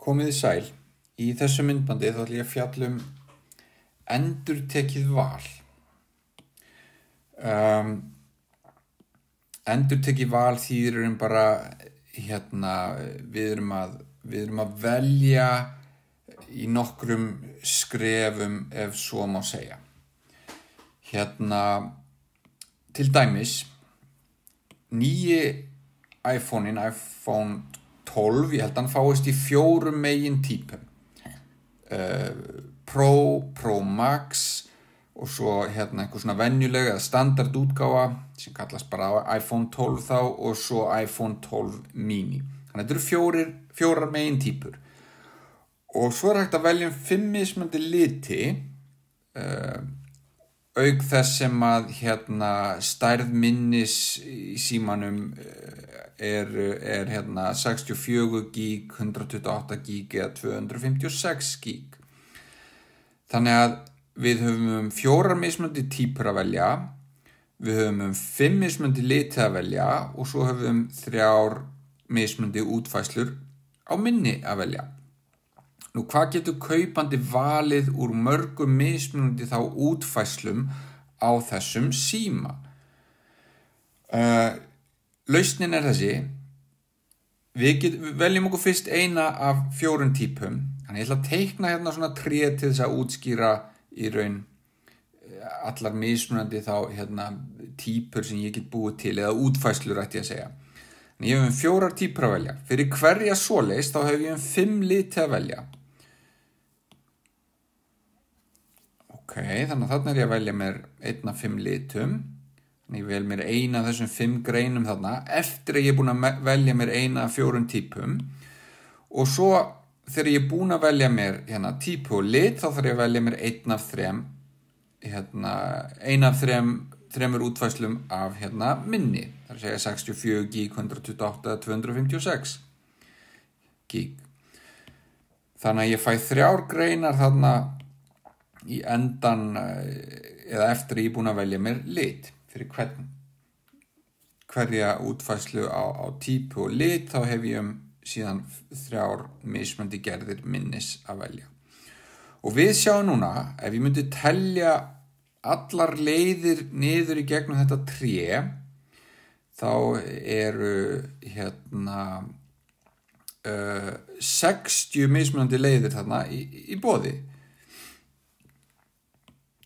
Komið sæl. Í þessu myndbandi þá ætla ég að fjalla endurtekið val. Endurtekið val þýðir bara við erum að velja í nokkrum skrefum ef svo má segja. Til dæmis nýji iPhone 12, ég held hann fáist í 4 megintýpum. Pro Max og svo einhver svona venjuleg eða standardútgáfa sem kallast bara iPhone 12 þá og svo iPhone 12 mini. Þannig að þetta eru fjórar megintýpur. Og svo hægt að velja 5 mismunandi liti, auk þess sem að stærð minnis í símanum er 64 gig, 128 gig eða 256 gig. Þannig að við höfum 4 mismunandi týpur að velja, við höfum 5 mismunandi liti að velja og svo höfum 3 mismunandi útfærslur á minni að velja. Nú, hvað getur kaupandi valið úr mörgum mismunandi þá útfærslum á þessum síma? Lausnin er þessi. Við veljum okkur fyrst eina af 4 týpum. Þannig ég ætla að teikna svona tré til þess að útskýra í raun allar mismunandi þá týpur sem ég get búið til eða útfærslur ætti ég að segja. Þannig ég hef 4 týpur að velja. Fyrir hverja svoleiðis þá hef ég 5 liti að velja. Þannig að þarna er ég að velja mér 1 af 5 litum. Þannig ég vel mér 1 af þessum 5 greinum þarna eftir að ég er búin að velja mér 1 af 4 týpum. Og svo þegar ég er búin að velja mér týpu og lit þá þarf ég að velja mér 1 af 3 útfærslum af minni. Það er að segja 64 gig, 128, 256 gig. Þannig að ég fæ 3 greinar þarna í endan eða eftir að ég er búin að velja mér lit fyrir hverja útfærslu á týpu og lit þá hef ég síðan 3 mismunandi gerðir minnis að velja. Og við sjáum núna ef ég myndi telja allar leiðir niður í gegnum þetta tré þá eru 60 mismunandi leiðir þarna í boði.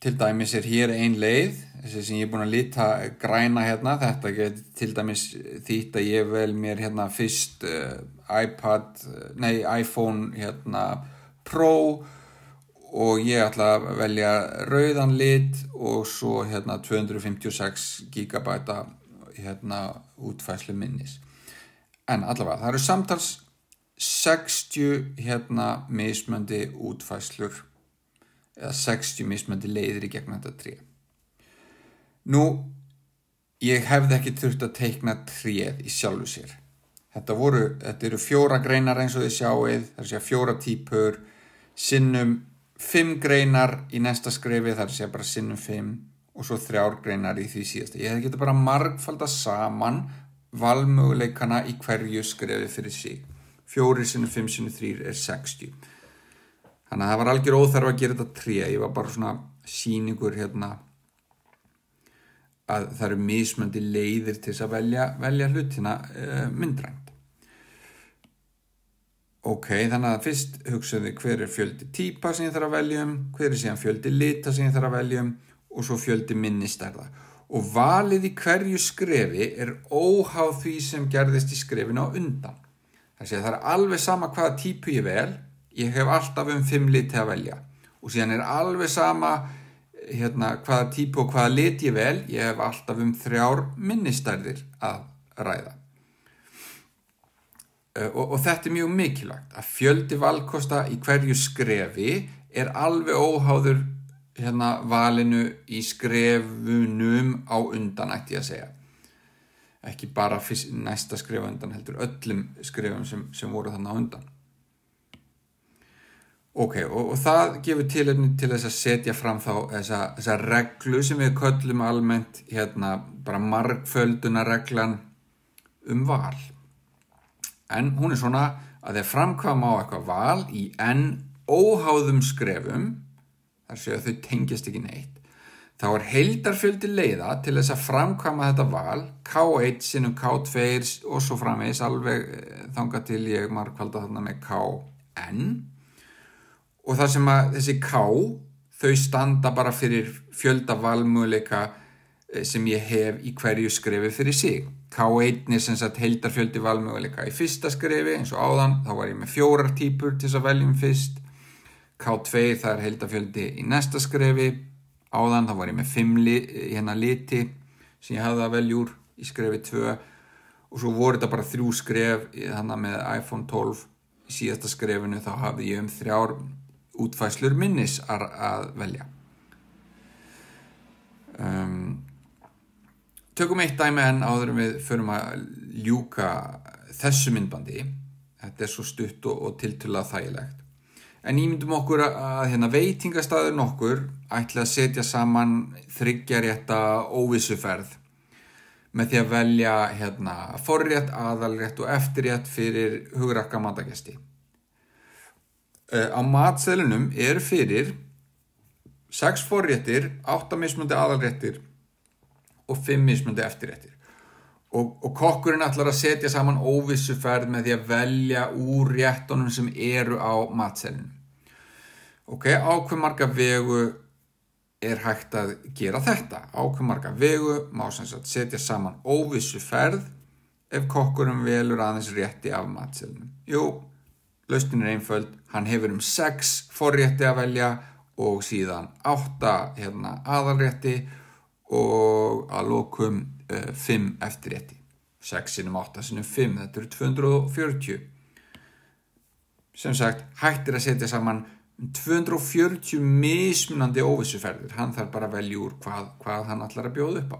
Til dæmis er hér ein leið, þessi sem ég er búin að lita græna þetta getur til dæmis þýtt að ég vel mér fyrst iPhone Pro og ég ætla að velja rauðan lit og svo 256 gigabæta útfærslu minnis. En allavega, það eru samtals 60 mismunandi útfærslur eða 60 mismunandi leiðir í gegnum þetta tré. Nú, ég hefði ekki þurft að teikna tréð í sjálfu sér. Þetta eru 4 greinar eins og þið sjáið, það er að segja 4 týpur, sinnum 5 greinar í næsta skrefi, það er að segja bara sinnum 5 og svo 3 greinar í því síðasta. Ég hefði getað bara margfalda saman valmöguleikana í hverju skrefi fyrir sig. 4 sinnum 5 sinnum 3 er 60. Þannig að það var algjör óþarf að gera þetta tré. Ég var bara svona sýningur að það eru mismunandi leiðir til þess að velja hlutina myndrænt. Þannig að fyrst hugsaðu hver er fjöldi týpa sem ég þarf að velja hver er síðan fjöldi lita sem ég þarf að velja og svo fjöldi minnistærða. Og valið í hverju skrefi er óháð því sem gerðist í skrefinu á undan. Það er alveg sama hvaða týpu ég vel. Ég hef alltaf 5 liti að velja og síðan er alveg sama hvaða týpu og hvaða lit ég vel, ég hef alltaf 3 minnistærðir að ræða. Og þetta er mjög mikilvægt að fjöldi valkosta í hverju skrefi er alveg óháður valinu í skrefunum á undan ætti ég að segja. Ekki bara næsta skref undan heldur öllum skrefum sem voru þarna á undan. Og það gefur tilefni til þess að setja fram þá þessa reglu sem við köllum almennt bara margföldunarreglan val. En hún er svona að þeir framkvæma á eitthvað val í n óháðum skrefum, þar séu að þau tengjast ekki neitt, þá heildarfjöldi leiða til þess að framkvæma þetta val, K1 sinnum K2 og svo framvegis alveg þangað til ég margfalda þarna með Kn. Og þar sem að þessi K, þau standa bara fyrir fjölda valmöguleika sem ég hef í hverju skrefi fyrir sig. K1 sem sagt heildarfjöldi valmöguleika í fyrsta skrefi, eins og áðan, þá var ég með 4 típur til þess að veljum fyrst. K2 það heildarfjöldi í næsta skrefi, áðan þá var ég með 5 liti sem ég hafði að velja úr í skrefi 2 og svo voru þetta bara 3 skref þannig með iPhone 12 í síðasta skrefinu þá hafði ég 3 útfærslur minnis að velja. Tökum eitt dæmi enn áður en við förum að ljúka þessu myndbandi. Þetta svo stutt og tiltölulega þægilegt. En ímyndum okkur að veitingastaður nokkur ætli að setja saman 3 rétta óvissuferð með því að velja forrétt, aðalrétt og eftirrétt fyrir hugrakka matagesti. Á matseðlunum fyrir 6 forréttir, 8 mismunandi aðalréttir og 5 mismunandi eftirréttir. Og kokkurinn ætlar að setja saman óvissuferð með því að velja úr réttunum sem eru á matseðlunum. Á hve marga vegu hægt að gera þetta? Á hve marga vegu má sem sagt setja saman óvissuferð ef kokkurinn velur aðeins rétti af matseðlunum? Jú, lausnin einföld, hann hefur 6 forrétti að velja og síðan 8 aðalrétti og að lokum 5 eftirrétti. 6 sinnum 8 sinnum 5, þetta eru 240. Sem sagt, hægt að setja saman 240 mismunandi óvissuferðir. Hann þarf bara að velja úr hvað hann ætlar að bjóða upp á.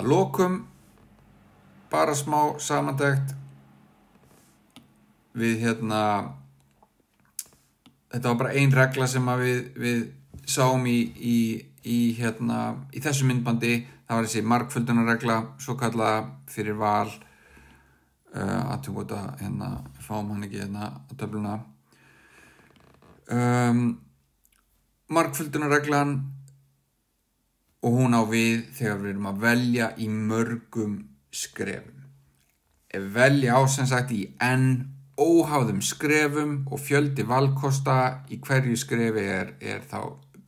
Að lokum bara smá samantekt við þetta var bara ein regla sem að við sáum í þessu myndbandi. Það var þessi margföldunarregla, svo kallaða fyrir val. Aðtökum þetta fáum hann ekki á töfluna. Margföldunarreglan og hún á við þegar við erum að velja í mörgum skrefum. Ef velja á sem sagt í n óháðum skrefum og fjöldi valkosta í hverju skrefi er þá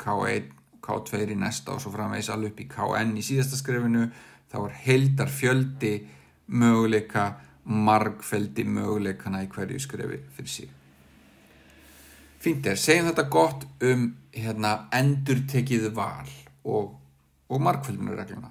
K1, K2 í næsta og svo framvegis alveg upp í Kn í síðasta skrefinu, þá heildarfjöldi möguleika margfeldi möguleikana í hverju skrefi fyrir sig. Fínt segjum þetta gott endurtekið val og margföldunarregluna.